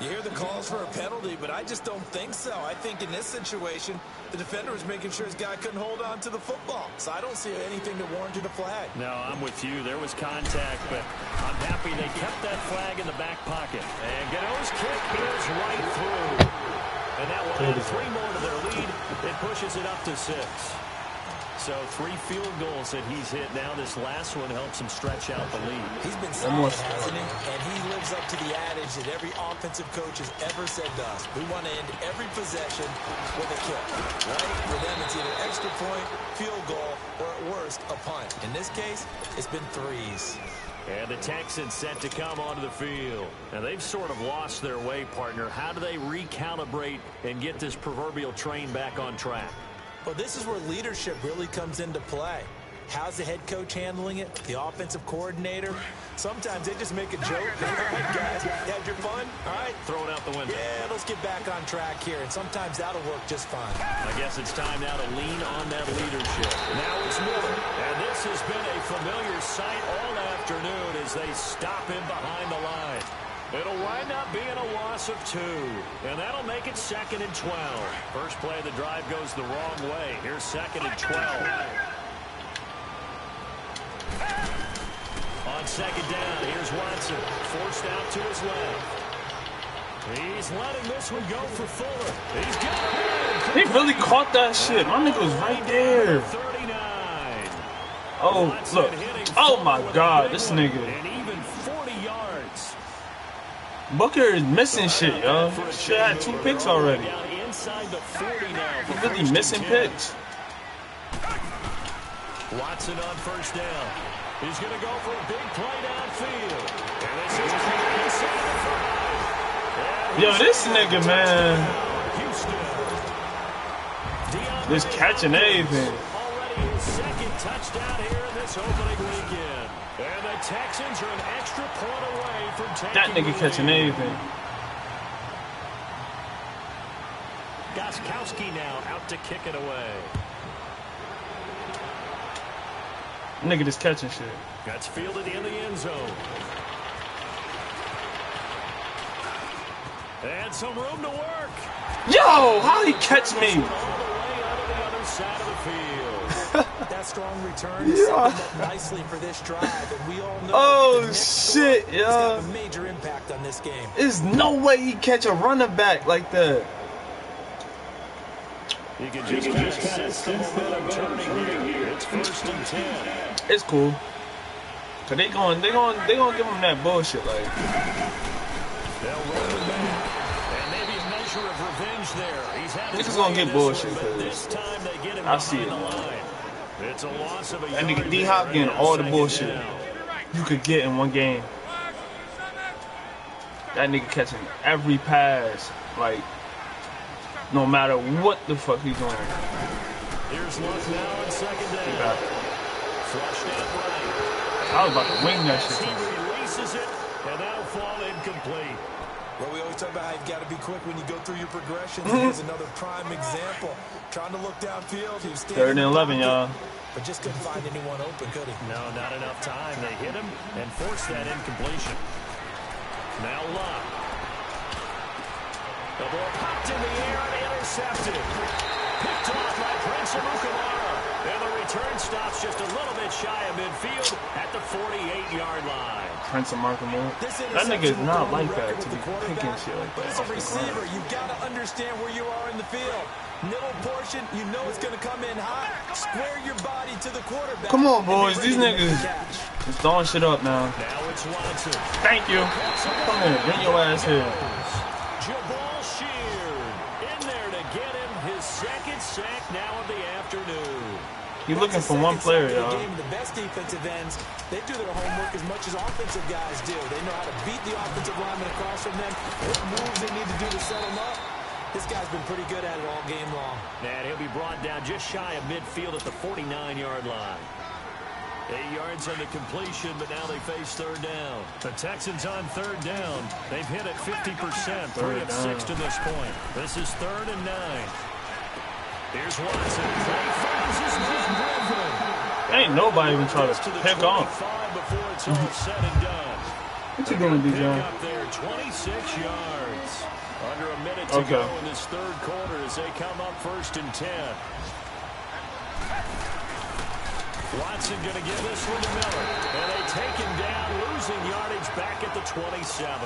You hear the calls for a penalty, but I just don't think so. I think in this situation, the defender was making sure his guy couldn't hold on to the football. So I don't see anything that warranted a flag. No, I'm with you. There was contact, but I'm happy they kept that flag in the back pocket. And Gano's kick is right through. And that will add 3 more to their lead. It pushes it up to 6. So 3 field goals that he's hit now. This last one helps him stretch out the lead. He's been solid, hasn't he? And he lives up to the adage that every offensive coach has ever said to us. We want to end every possession with a kick, right? For them, it's either extra point, field goal, or at worst, a punt. In this case, it's been 3s. And the Texans set to come onto the field. Now, they've sort of lost their way, partner. How do they recalibrate and get this proverbial train back on track? Well, this is where leadership really comes into play. How's the head coach handling it? The offensive coordinator? Sometimes they just make a joke. All right, guys, you had your fun? All right. Throw it out the window. Yeah, let's get back on track here. And sometimes that'll work just fine. I guess it's time now to lean on that leadership. Now it's Miller. And this has been a familiar sight all afternoon as they stop him behind the line. It'll wind up being a loss of 2. And that'll make it 2nd and 12. First play of the drive goes the wrong way. Here's 2nd and 12. On 2nd down, here's Watson. Forced out to his left. He's letting this one go for Fuller. He's got it. He really caught that shit. My nigga was right there. 39. Oh, look. Oh, my God. This nigga. And even 40 yards. Booker is missing shit, yo. Shit had 2 picks already. Inside the 40 now. He's really missing picks. Watson on first down. He's going to go for a big play downfield. And this is inside the 5. Yo, this nigga, man. Just catching everything. Already his 2nd touchdown here in this opening weekend. And the Texans are an extra point away from taking That nigga catching everything. Gostkowski now out to kick it away. Nigga just catching shit. That's fielded in the end zone. And some room to work. Yo, how he catch me? All the way onto the other side of the field. That strong return is setting up nicely for this drive, and we all know Oh the next shit, score is gonna yo. have a major impact on this game. There's no way he catch a running back like that. You can just kind of sense the momentum turning here. It's 1st and 10. It's cool. Cause they gonna give him that bullshit like. They'll run the back. And maybe a measure of revenge there. He's had his Niggas gonna way get this bullshit, one, but cause this time they get him I see behind it. the line. It's a loss of a That yard nigga D-Hop there, getting and all the second bullshit down. you could get in one game. That nigga catching every pass, like no matter what the fuck he's doing. Here's luck now on 2nd He down. got it. Flushed out right. I was about to wing that shit. He releases it, and that'll fall incomplete. Well, we always talk about how you've got to be quick when you go through your progressions. Here's another prime example. Trying to look downfield. He was standing 3rd and 11, y'all. but just couldn't find anyone open, could he? No, not enough time. They hit him and forced that incompletion. Now Luck. The ball popped in the air and intercepted. Picked off by Prince Amukamara. And the return stops just a little bit shy of midfield at the 48-yard line. Prince of Markham. That nigga is not like that to be picking shit like But that. as a receiver, you've got to understand where you are in the field. Middle portion, you know it's going to come in hot. Square your body to the quarterback. Come on, boys. These niggas is throwing shit up now. Now it's Watson. Thank you. Come here. Bring your ass here. Jabal Sheard in there to get him his 2nd sack now of the afternoon. He's looking for one player, y'all. The best defensive ends, they do their homework as much as offensive guys do. They know how to beat the offensive lineman across from them, what moves they need to do to set them up. This guy's been pretty good at it all game long. And he'll be brought down just shy of midfield at the 49-yard line. 8 yards on the completion, but now they face 3rd down. The Texans on 3rd down. They've hit it 50%, 3 of 6 to this point. This is 3rd and 9. Here's Watson. He finds his man Griffin. Ain't nobody even trying to pick on. Before it's all said and done. What you doing, Pick DJ? up there, 26 yards. Under a minute to go in this 3rd quarter as they come up 1st and 10. Watson going to give this one to Miller. And they take him down, losing yardage back at the 27.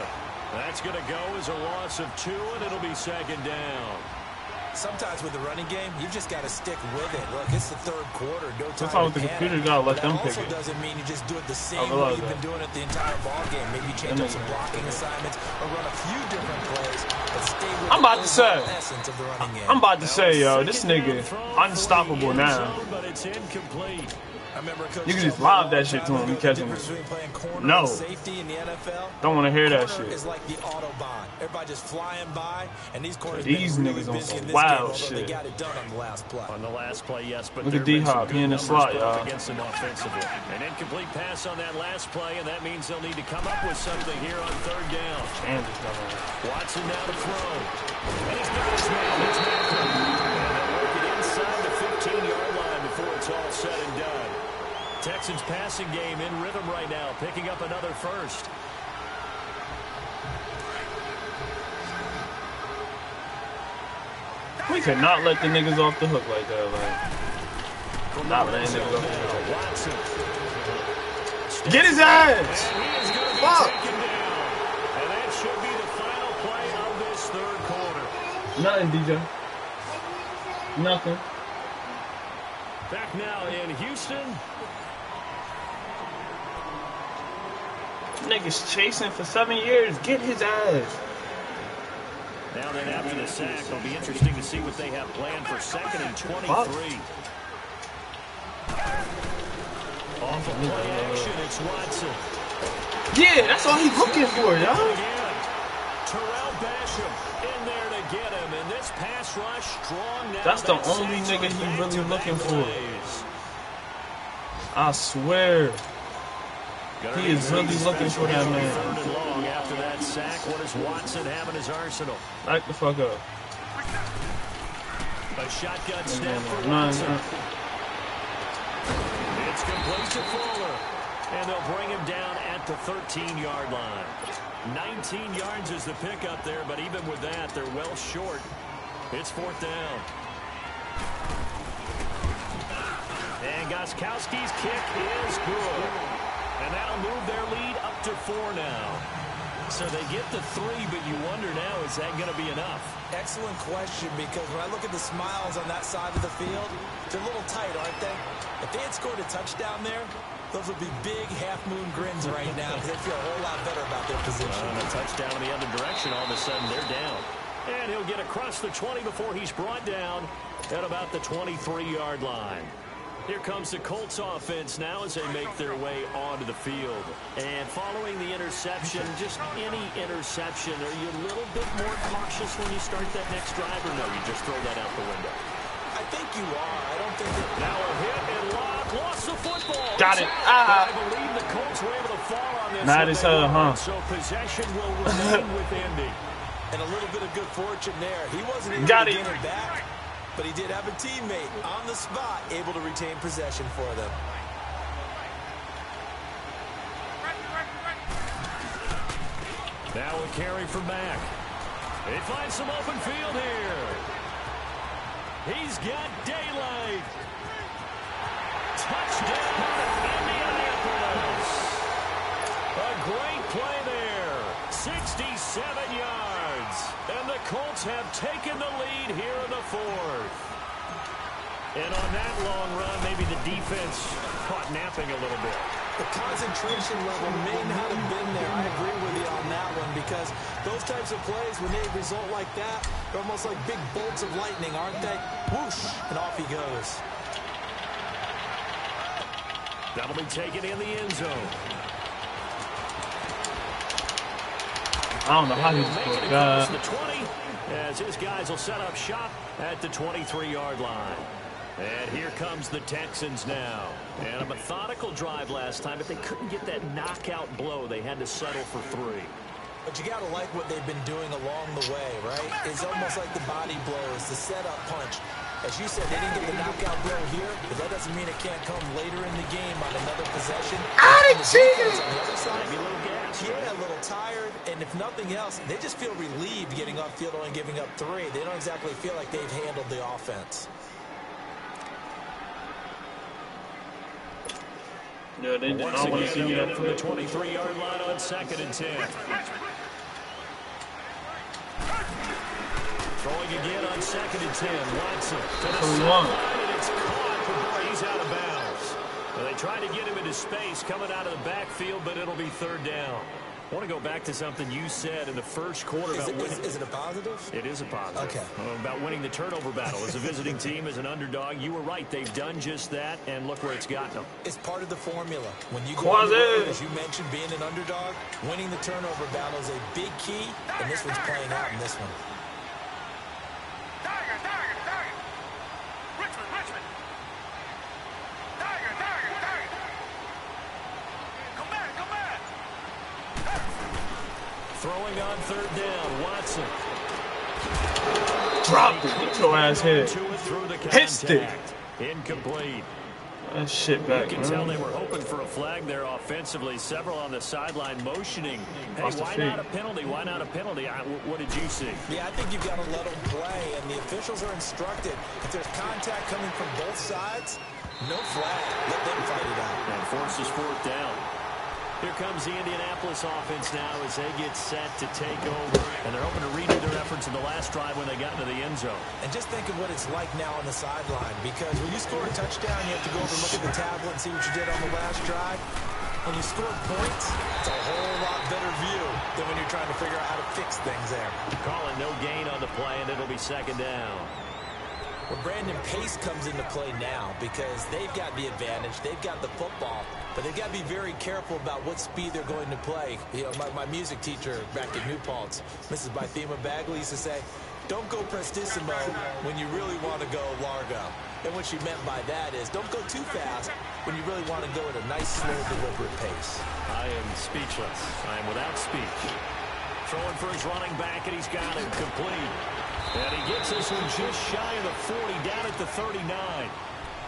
That's going to go as a loss of 2, and it'll be 2nd down. Sometimes with the running game, you've just got to stick with it. Look, it's the 3rd quarter. No time Sometimes to the panic. computer gotta let But them that pick also it. doesn't mean you just do it the same way realize you've that. been doing it the entire ball game. Maybe you change up some blocking assignments or run a few different plays, but stay with I'm about the to say. essence of the running game. I'm about to say, yo, this nigga unstoppable now. But it's incomplete. I remember Coach You can just Joe lob Burrow that shit to time him, ago, he catching the it. difference between playing corner No. and safety in the NFL. Don't want to hear that Corner shit. is like the Autobahn. Everybody just flying by, and these corners These been really niggas on busy some in this wild game, although shit. They got it done on the last play. On the last play, yes, but Look there at have been some D-Hop. He good in the numbers slot, put y'all. up against them offensively. An incomplete pass on that last play, and that means they'll need to come up with something here on 3rd down. Watson now to throw. And he's got his man. It's Malcolm. And they'll work it inside the 15-yard line before it's all said and done. Texans passing game in rhythm right now, picking up another first. We could not let the niggas off the hook like that. Like, not letting niggas off the hook. Watson. Get his ass! And he is going to be Fuck! taken down. And that should be the final play of this 3rd quarter. Nothing, DJ. Nothing. Back now in Houston. Niggas chasing for 7 years. Get his ass. Now then, after the sack, it'll be interesting to see what they have planned for 2nd and 23. Off of play action, it's Watson. Yeah, that's all he's looking for, y'all. Again, Terrell Basham in there to get him, and this pass rush strong now. That's the That only Saints nigga are he back really to looking back for. plays. I swear. Gonna He be is really looking for that man. 3rd and long after that sack. What does Watson have in his arsenal? Back the fuck up. A shotgun snap for No, Watson. no. It's It's complete to Fuller. And they'll bring him down at the 13-yard line. 19 yards is the pickup there, but even with that, they're well short. It's 4th down. And Gostkowski's kick is good. And that'll move their lead up to 4 now. So they get to 3, but you wonder now, is that going to be enough? Excellent question, because when I look at the smiles on that side of the field, they're a little tight, aren't they? If they had scored a touchdown there, those would be big half-moon grins right now, because they feel a whole lot better about their position. A touchdown in the other direction, all of a sudden they're down. And he'll get across the 20 before he's brought down at about the 23-yard line. Here comes the Colts offense now as they make their way onto the field. And following the interception, just any interception, are you a little bit more cautious when you start that next drive, or no, you just throw that out the window? I think you are. I don't think that... Now a hit and Locke lost the football. Got it. I believe the Colts were able to fall on this. Not as huh? So possession will remain with Indy. And a little bit of good fortune there. He wasn't able to get it back. But he did have a teammate on the spot able to retain possession for them. Now a carry from Mack. They find some open field here. He's got daylight. Touchdown, Indianapolis. A great play there. 67 yards. And the Colts have taken the lead here in the 4th. And on that long run, maybe the defense caught napping a little bit. The concentration level may not have been there. I agree with you on that one, because those types of plays, when they result like that, they're almost like big bolts of lightning, aren't they? Whoosh, and off he goes. That'll be taken in the end zone. I don't know how he's making it across the 20, as his guys will set up shop at the 23-yard line. And here comes the Texans now. And a methodical drive last time, but they couldn't get that knockout blow. They had to settle for 3. But you got to like what they've been doing along the way, right? It's almost like the body blows, the setup punch. As you said, they didn't get the knockout blow here, but that doesn't mean it can't come later in the game on another possession. I cheated! On the other side, maybe a little gas. Yeah, a little tired, and if nothing else, they just feel relieved getting off field only giving up 3. They don't exactly feel like they've handled the offense. No, they Once again, they'll get it from the 23-yard line on 2nd and 10. Throwing again on 2nd and 10. Watson to the sideline, and it's caught before he's out of bounds. Well, they tried to get him into space coming out of the backfield, but it'll be 3rd down. I want to go back to something you said in the first quarter about winning. Is it a positive? It is a positive. Okay. About winning the turnover battle. As a visiting team, as an underdog, you were right. They've done just that, and look where it's gotten them. It's part of the formula. When you go on the road, as you mentioned, being an underdog, winning the turnover battle is a big key, and this one's playing out in this one. Throwing on 3rd down, Watson. Drop it. Get your ass here. Hit stick. Incomplete. That shit back, You can tell they were hoping for a flag there offensively. Several on the sideline motioning. Hey, why not a penalty? Why not a penalty? What did you see? Yeah, I think you've got to let them play, and the officials are instructed. If there's contact coming from both sides, no flag. Let them fight it out. And forces 4th down. Here comes the Indianapolis offense now as they get set to take over. And they're hoping to redo their efforts in the last drive when they got into the end zone. And just think of what it's like now on the sideline, because when you score a touchdown, you have to go over and look at the tablet and see what you did on the last drive. When you score points, it's a whole lot better view than when you're trying to figure out how to fix things there. Calling no gain on the play, and it'll be 2nd down. Well, Brandon, pace comes into play now because they've got the advantage. They've got the football, but they've got to be very careful about what speed they're going to play. You know, my music teacher back at New Paltz, Mrs. Bythema Bagley, used to say, don't go prestissimo when you really want to go largo. And what she meant by that is don't go too fast when you really want to go at a nice, slow, deliberate pace. I am speechless. I am without speech. Throwing for his running back, and he's got him complete. And he gets this one just shy of the 40, down at the 39.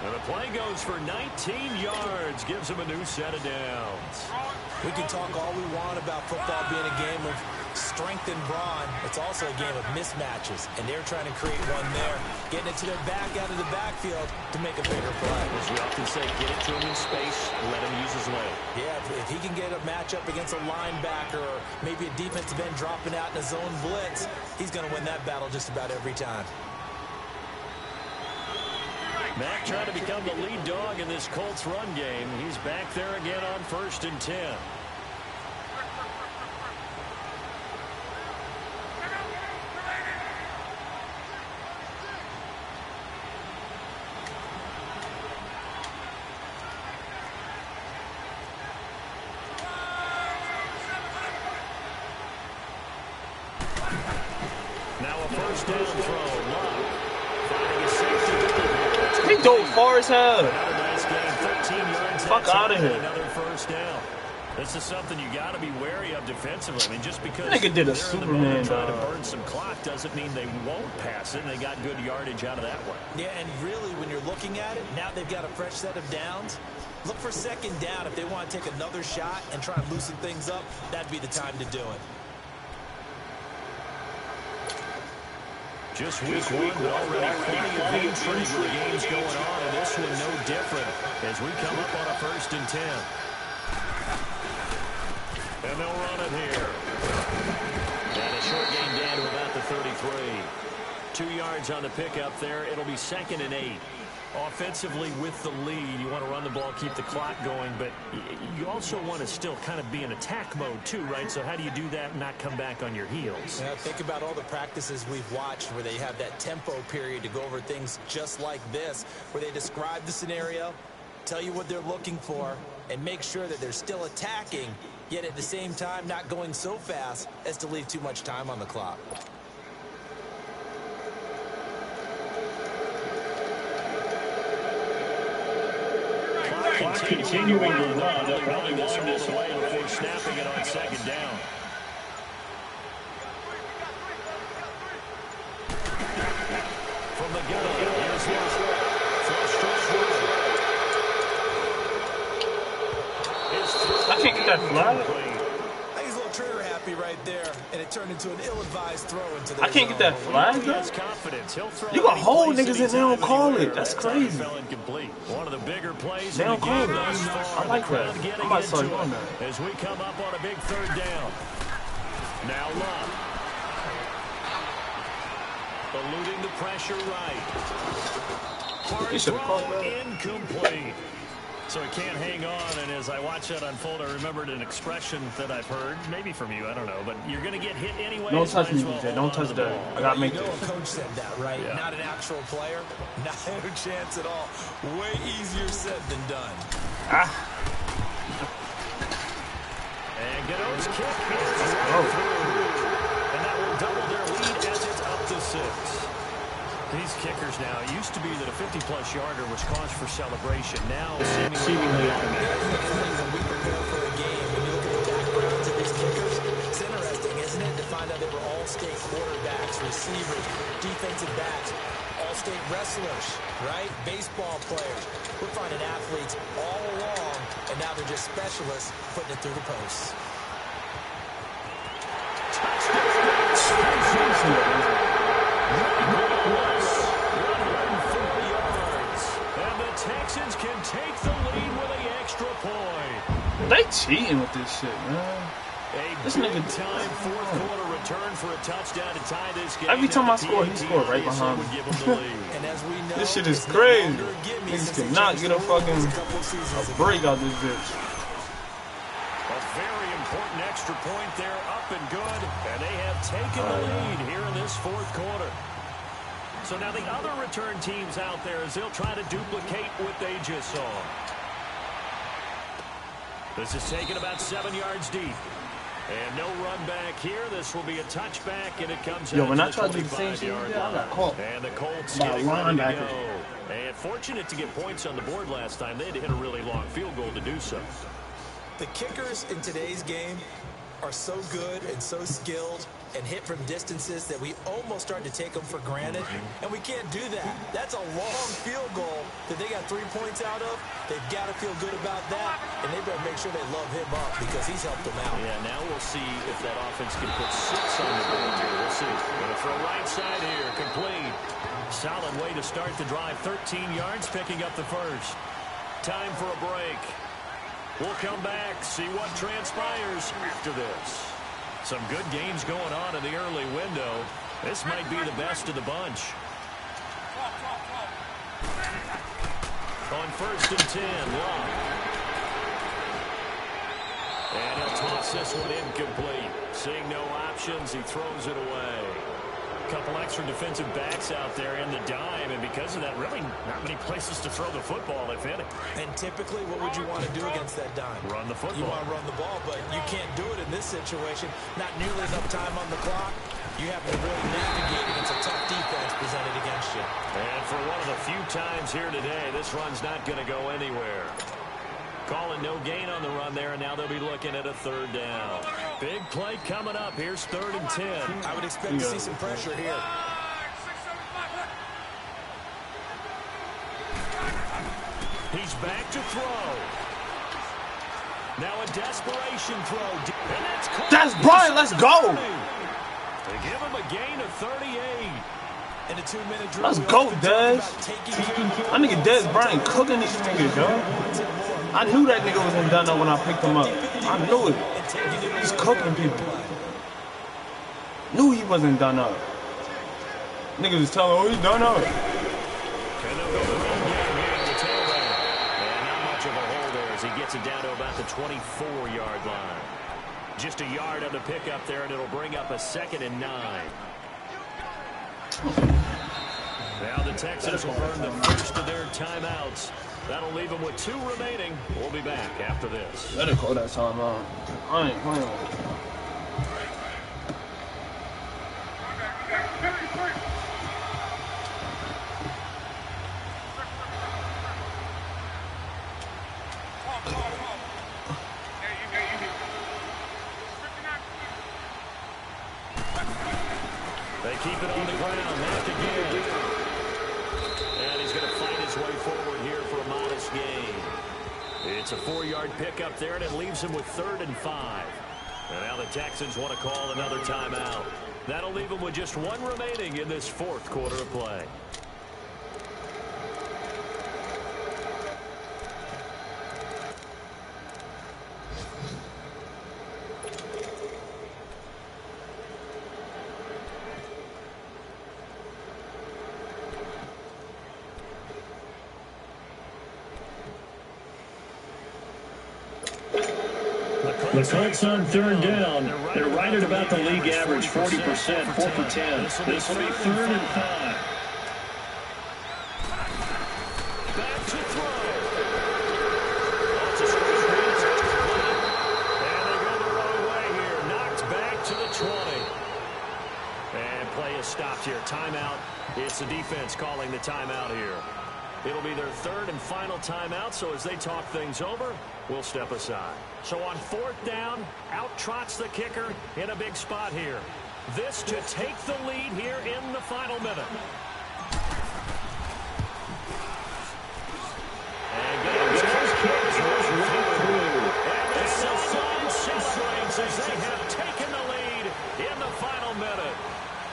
And the play goes for 19 yards, gives him a new set of downs. We can talk all we want about football being a game of strength and brawn. It's also a game of mismatches, and they're trying to create one there, getting it to their back out of the backfield to make a bigger play. As we often say, get it to him in space, let him use his leg. Yeah, if he can get a matchup against a linebacker or maybe a defensive end dropping out in a zone blitz, he's going to win that battle just about every time. Mack trying to become the lead dog in this Colts run game. He's back there again on 1st and 10. Now a 1st down throw. Love finding a safety. He dove far as hell. Nice game, 13 yards. Fuck out of here. Another 1st down. This is something you got to be wary of defensively. I mean, just because nigga did a they're Superman, in the trying to burn some clock doesn't mean they won't pass it. And they got good yardage out of that one. Yeah, and really, when you're looking at it, now they've got a fresh set of downs. Look for 2nd down if they want to take another shot and try and loosen things up. That'd be the time to do it. Just week one, but already plenty of intrigue with the games going on, and this one no different as we come up on a 1st and 10. And they'll run it here. And a short gain down to about the 33. 2 yards on the pickup there. It'll be 2nd and 8. Offensively with the lead, you want to run the ball, keep the clock going, but you also want to still kind of be in attack mode too, right? So how do you do that and not come back on your heels? Yeah, think about all the practices we've watched where they have that tempo period to go over things just like this, where they describe the scenario, tell you what they're looking for, and make sure that they're still attacking, yet at the same time not going so fast as to leave too much time on the clock. Continuing to run. They'll probably this run this away before snapping it on 2nd down. From the gun, here's I can't get that flag. I think he's a little trigger happy right there, and it turned into an ill-advised throw into the I can't get that flag though. confidence. You got hold niggas and they don't call it. That's crazy. One of the bigger plays They in the don't call game it. thus far. I like The crowd that. getting I'm about to start into doing it that. as we come up on a big 3rd down. Now Love. Eluding the pressure right. Hard throw incomplete. So he can't hang on, and as I watch that unfold, I remembered an expression that I've heard, maybe from you, I don't know, but you're going to get hit anyway. Don't touch me, DJ. Don't touch that. I got to make You know this. a coach said that, right? Yeah. Not an actual player. Not a chance at all. Way easier said than done. And Godot's kick is right through. And that will double their lead as it's up to 6. These kickers now, it used to be that a 50-plus yarder was cause for celebration. Now, seemingly automatic. When we prepare for a game, when you look at the backgrounds of these kickers, it's interesting, isn't it, to find out they were all-state quarterbacks, receivers, defensive backs, all-state wrestlers, right? Baseball players. We're finding athletes all along, and now they're just specialists putting it through the posts. Texans can take the lead with an extra point. They cheating with this shit, man. This nigga Time 4th quarter return for a touchdown to tie this game. Every time I score, he scored right behind me. And as we know, This shit is crazy. Niggas cannot get a fucking break out this bitch. A very important extra point there, up and good. And they have taken the lead here in this 4th quarter. So now the other return teams out there as they'll try to duplicate what they just saw. This is taken about 7 yards deep. And no run back here. This will be a touchback, and it comes out when I to tried the to do the same 25 shit, yard I line. got caught And the Colts by a getting ready to linebacker. go. And fortunate to get points on the board last time. They had to hit a really long field goal to do so. the kickers in today's game, are so good and so skilled and hit from distances that we almost start to take them for granted, and we can't do that. That's a long field goal that they got 3 points out of. They've got to feel good about that, and they better make sure they love him up because he's helped them out. Yeah, now we'll see if that offense can put 6 on the board here. We'll see. Gonna throw right side here, complete. Solid way to start the drive. 13 yards, picking up the first. Time for a break. We'll come back, see what transpires after this. Some good games going on in the early window. This might be the best of the bunch. On 1st and 10, Love. And he'll toss this one incomplete. Seeing no options, he throws it away. A couple extra defensive backs out there in the dime, and because of that, really not many places to throw the football, if any. And typically, what would you want to do against that dime? Run the football. You want to run the ball, but you can't do it in this situation. Not nearly enough time on the clock. You have to really navigate against a tough defense presented against you. And for one of the few times here today, this run's not going to go anywhere. Calling no gain on the run there, and now they'll be looking at a 3rd down. Big play coming up. Here's 3rd and 10. I would expect to see some pressure here. He's back to throw. Now a desperation throw. And that's caught. That's Brian. Let's go. They give him a gain of 38. In a 2-minute drill, Let's go, Dez. I nigga Dez Bryant cooking these niggas, yo. I knew that nigga wasn't done up when I picked him up. I knew it. He's cooking people. Knew he wasn't done up. Niggas was telling, oh, he's done up. And not much of a hole there as he gets it down to about the 24-yard line. Just a yard on the pickup there, and it'll bring up a 2nd and 9. Now the Texans will burn the first of their timeouts. That'll leave them with 2 remaining. We'll be back after this. Better call that timeout. I ain't playing. They keep it on the ground. Mack again. And he's going to fight his way forward here for a modest gain. It's a 4-yard pickup there, and it leaves him with 3rd and 5. And now the Texans want to call another timeout. That'll leave them with just 1 remaining in this 4th quarter of play. The Colts on 3rd down. They're right at about the league average, 40%, 4 for 10. This will be 3rd and 5. Back to throw. That's a straight read. And they go the wrong way here. Knocked back to the 20. And play is stopped here. Timeout. It's the defense calling the timeout here. It'll be their 3rd and final timeout, so as they talk things over, we'll step aside. So on 4th down, out trots the kicker in a big spot here. This to take the lead here in the final minute. And goes kids right through. And the sideline celebrates as they have taken the lead in the final minute.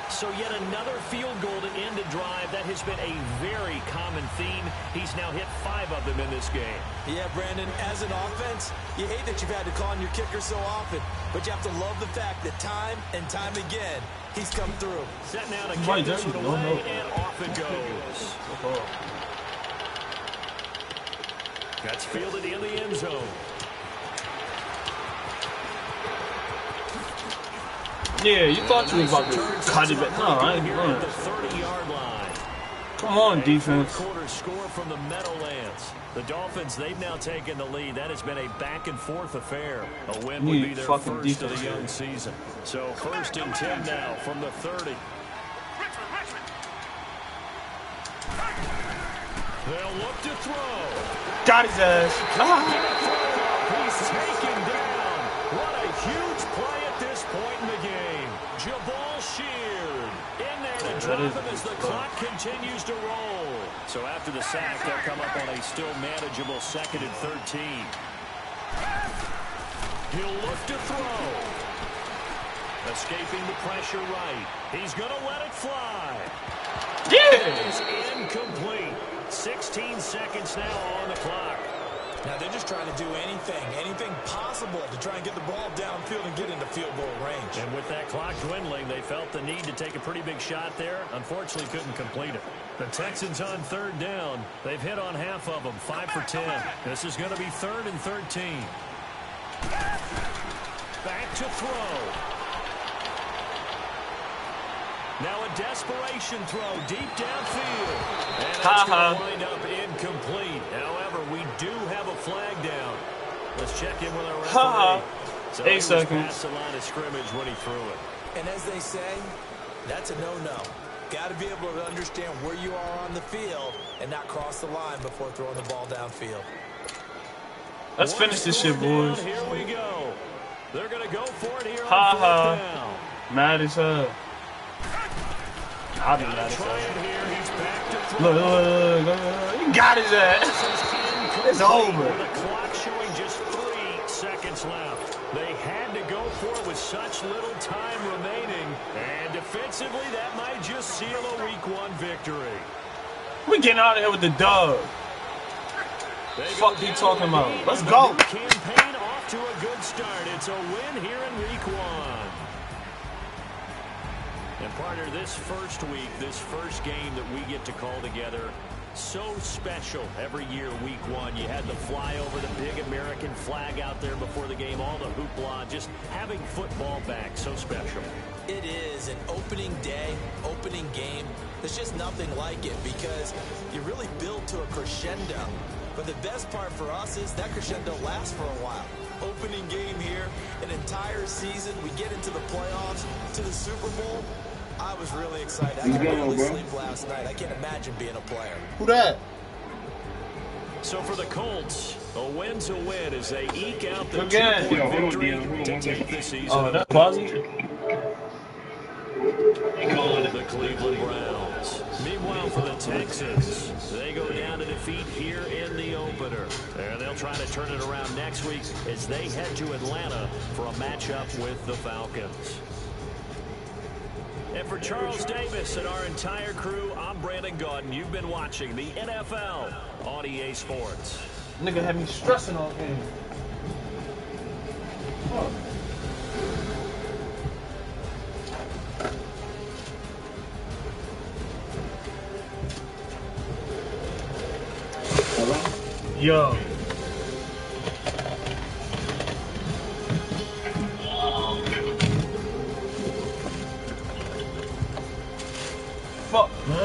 So yet another field goal to end a drive. That has been a very common theme. He's now hit 5 of them in this game. Yeah, Brandon, as an offense, you hate that you've had to call on your kicker so often, but you have to love the fact that time and time again, he's come through. Set now to kick this one away, and off it goes. That's fielded in the end zone. Yeah, you thought you was about to cut it, but no, I ain't doing it. The 30-yard line. Come on, defense. Quarter score from the Meadowlands. The Dolphins, they've now taken the lead. That has been a back-and-forth affair. A win would be their first of the young season. So 1st and 10 now from the 30. They'll look to throw. Got his ass. He's taken down. What a huge play Jabal Sheard in there to drop him as the clock continues to roll. So after the sack, they'll come up on a still manageable 2nd and 13. He'll look to throw. Escaping the pressure right. He's going to let it fly. Yeah! It's incomplete. 16 seconds now on the clock. Now they're just trying to do anything possible to try and get the ball downfield and get into field goal range. And with that clock dwindling, they felt the need to take a pretty big shot there. Unfortunately, couldn't complete it. The Texans on 3rd down. They've hit on half of them, 5 for 10. This is going to be 3rd and 13. Back to throw. Now a desperation throw deep downfield. And that's going to wind up incomplete. However, we do have a flag down. Let's check in with our referee. So 8 seconds. Past the line of scrimmage when he threw it. And as they say, that's a no-no. Got to be able to understand where you are on the field and not cross the line before throwing the ball downfield. Let's finish this shit, boys. Here we go. They're going to go for it here on 4th down. Mad as hell. I'll be mad as hell. Look, he got his ass. It's over. The clock showing just 3 seconds left. They had to go for it with such little time remaining. And defensively, that might just seal a Week 1 victory. We getting out of here with the dub. Fuck you talking about? Let's go. Campaign off to a good start. It's a win here in Week 1. And partner, this first week, this first game that we get to call together, so special every year, Week 1. You had the flyover, the big American flag out there before the game, all the hoopla, just having football back, so special. It is an opening day, opening game. There's just nothing like it because you really build to a crescendo. But the best part for us is that crescendo lasts for a while. Opening game here, an entire season, we get into the playoffs, to the Super Bowl. I was really excited. I could barely sleep last night. I can't imagine being a player. Who that? So for the Colts, a win's a win as they eke out the Again. 2-point victory to take the season. Oh, that's Buzzy. The Cleveland Browns. Meanwhile, for the Texans, they go down to defeat here in the opener. And they'll try to turn it around next week as they head to Atlanta for a matchup with the Falcons. And for Charles Davis and our entire crew, I'm Brandon Gaudin. You've been watching the NFL on EA Sports. Nigga had me stressing all game. Oh. Yo. Fuck, man.